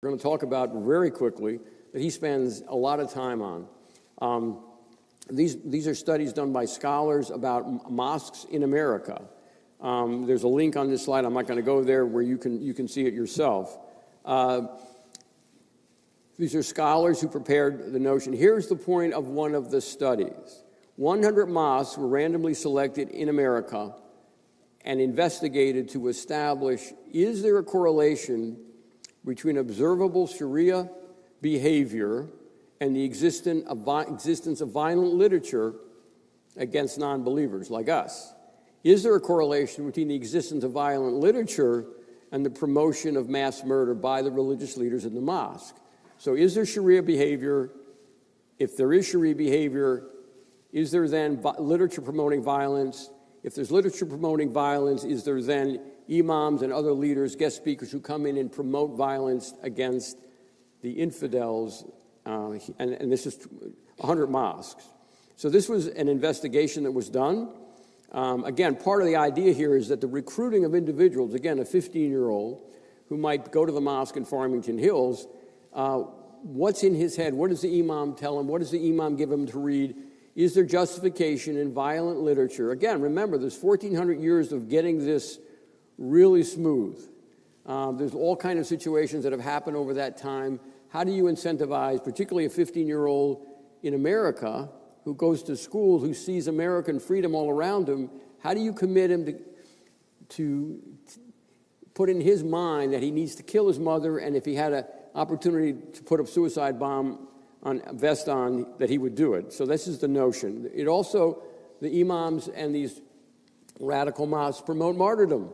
we're going to talk about very quickly that he spends a lot of time on. These are studies done by scholars about mosques in America. There's a link on this slide. I'm not going to go there where you can see it yourself. These are scholars who prepared the notion. Here's the point of one of the studies. 100 mosques were randomly selected in America and investigated to establish, is there a correlation between observable Sharia behavior and the existence of violent literature against non-believers like us? Is there a correlation between the existence of violent literature and the promotion of mass murder by the religious leaders in the mosque? So is there Sharia behavior? If there is Sharia behavior, is there then literature promoting violence? If there's literature promoting violence, is there then imams and other leaders, guest speakers who come in and promote violence against the infidels? And this is 100 mosques. So this was an investigation that was done. Again, part of the idea here is that the recruiting of individuals, again, a 15-year-old who might go to the mosque in Farmington Hills, what's in his head? What does the imam tell him? What does the imam give him to read? Is there justification in violent literature? Again, remember, there's 1,400 years of getting this really smooth. There's all kinds of situations that have happened over that time. How do you incentivize, particularly a 15-year-old in America who goes to school, who sees American freedom all around him? How do you commit him to put in his mind that he needs to kill his mother, and if he had an opportunity to put a suicide bomb vest on, that he would do it? So this is the notion. It also, the imams and these radical mosques promote martyrdom.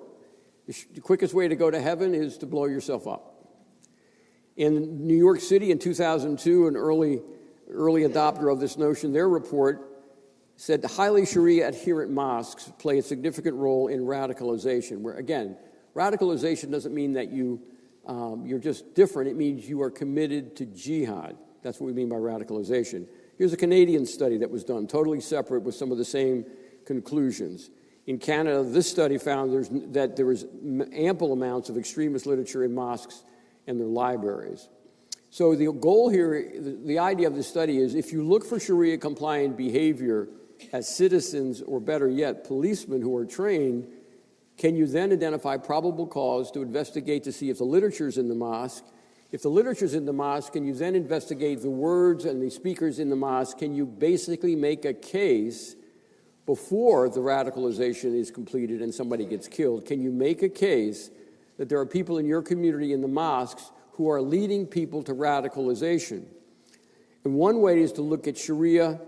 The quickest way to go to heaven is to blow yourself up. In New York City in 2002, an early adopter of this notion, their report said the highly Sharia adherent mosques play a significant role in radicalization, where, again, radicalization doesn't mean that you're just different. It means you are committed to jihad. That's what we mean by radicalization. Here's a Canadian study that was done, totally separate with some of the same conclusions. In Canada, this study found that there was ample amounts of extremist literature in mosques and their libraries. So the goal here, the idea of the study is, if you look for Sharia-compliant behavior as citizens, or better yet, policemen who are trained, can you then identify probable cause to investigate to see if the literature is in the mosque? If the literature is in the mosque, can you then investigate the words and the speakers in the mosque? Can you basically make a case before the radicalization is completed and somebody gets killed? Can you make a case that there are people in your community in the mosques who are leading people to radicalization? And one way is to look at Sharia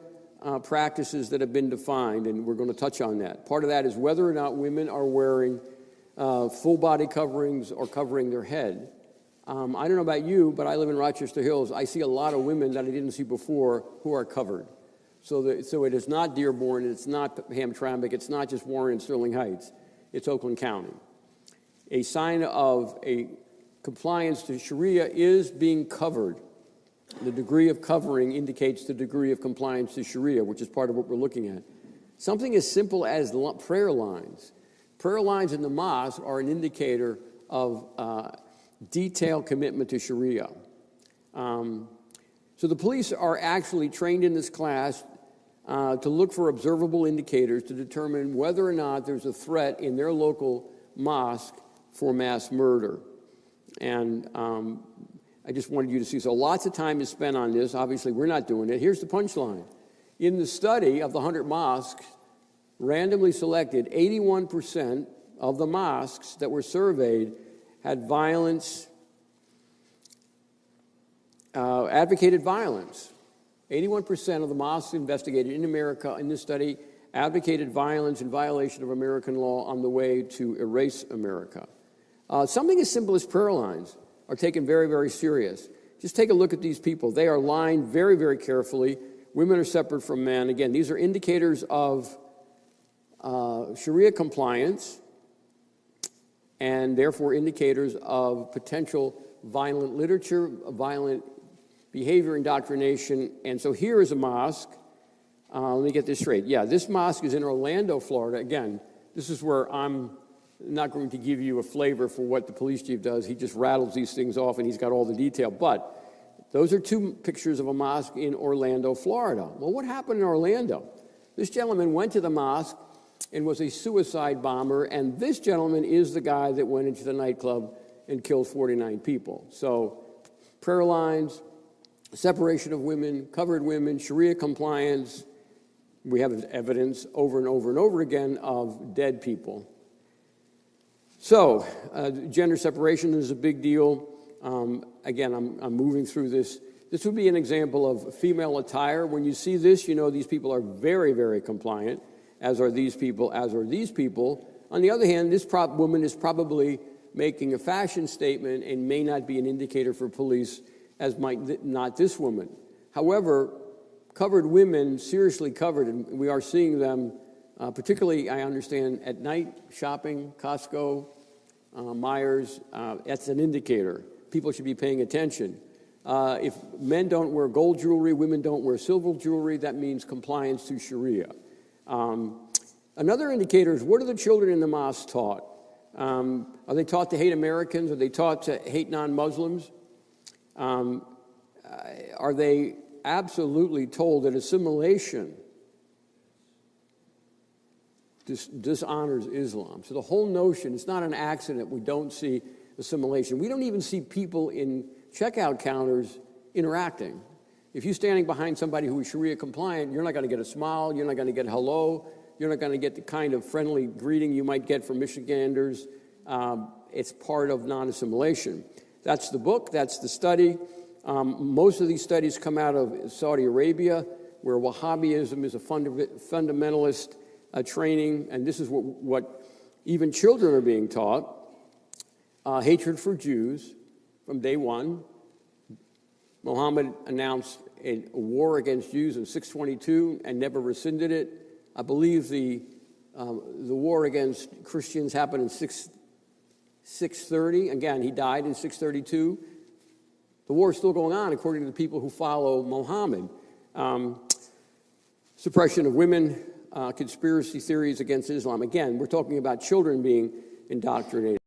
practices that have been defined, and we're going to touch on that. Part of that is whether or not women are wearing full body coverings or covering their head. I don't know about you, but I live in Rochester Hills. I see a lot of women that I didn't see before who are covered. So it is not Dearborn, it's not Hamtramck, it's not just Warren and Sterling Heights, it's Oakland County. A sign of a compliance to Sharia is being covered. The degree of covering indicates the degree of compliance to Sharia, which is part of what we're looking at. Something as simple as prayer lines. Prayer lines in the mosque are an indicator of detailed commitment to Sharia. So the police are actually trained in this class to look for observable indicators to determine whether or not there's a threat in their local mosque for mass murder. And I just wanted you to see. So lots of time is spent on this. Obviously, we're not doing it. Here's the punchline. In the study of the 100 mosques, randomly selected, 81% of the mosques that were surveyed had violence, advocated violence. 81% of the mosques investigated in America in this study advocated violence in violation of American law on the way to erase America. Something as simple as prayer lines are taken very, very serious. Just take a look at these people. They are lined very, very carefully. Women are separate from men. Again, these are indicators of Sharia compliance and therefore indicators of potential violent literature, violent behavior, indoctrination. And so here is a mosque. Let me get this straight. Yeah, this mosque is in Orlando, Florida. Again, this is where I'm not going to give you a flavor for what the police chief does. He just rattles these things off, and he's got all the detail. But those are two pictures of a mosque in Orlando, Florida. Well, what happened in Orlando? This gentleman went to the mosque and was a suicide bomber, and this gentleman is the guy that went into the nightclub and killed 49 people. So prayer lines, separation of women, covered women, Sharia compliance. We have evidence over and over and over again of dead people. So gender separation is a big deal. Again, I'm moving through this. This would be an example of female attire. When you see this, you know these people are very, very compliant, as are these people, as are these people. On the other hand, this woman is probably making a fashion statement and may not be an indicator for police, as might not this woman. However, covered women, seriously covered, and we are seeing them, particularly, I understand, at night, shopping, Costco, Myers, that's an indicator. People should be paying attention. If men don't wear gold jewelry, women don't wear silver jewelry, that means compliance to Sharia. Another indicator is, what are the children in the mosque taught? Are they taught to hate Americans? Are they taught to hate non-Muslims? Are they absolutely told that assimilation dishonors Islam? So the whole notion, it's not an accident we don't see assimilation. We don't even see people in checkout counters interacting. If you're standing behind somebody who is Sharia compliant, you're not going to get a smile, you're not going to get hello, you're not going to get the kind of friendly greeting you might get from Michiganders. It's part of non-assimilation. That's the book, that's the study. Most of these studies come out of Saudi Arabia, where Wahhabism is a fundamentalist training, and this is what even children are being taught. Hatred for Jews from day one. Muhammad announced a war against Jews in 622 and never rescinded it. I believe the war against Christians happened in 630. Again, he died in 632. The war is still going on, according to the people who follow Muhammad. Suppression of women, conspiracy theories against Islam. Again, we're talking about children being indoctrinated.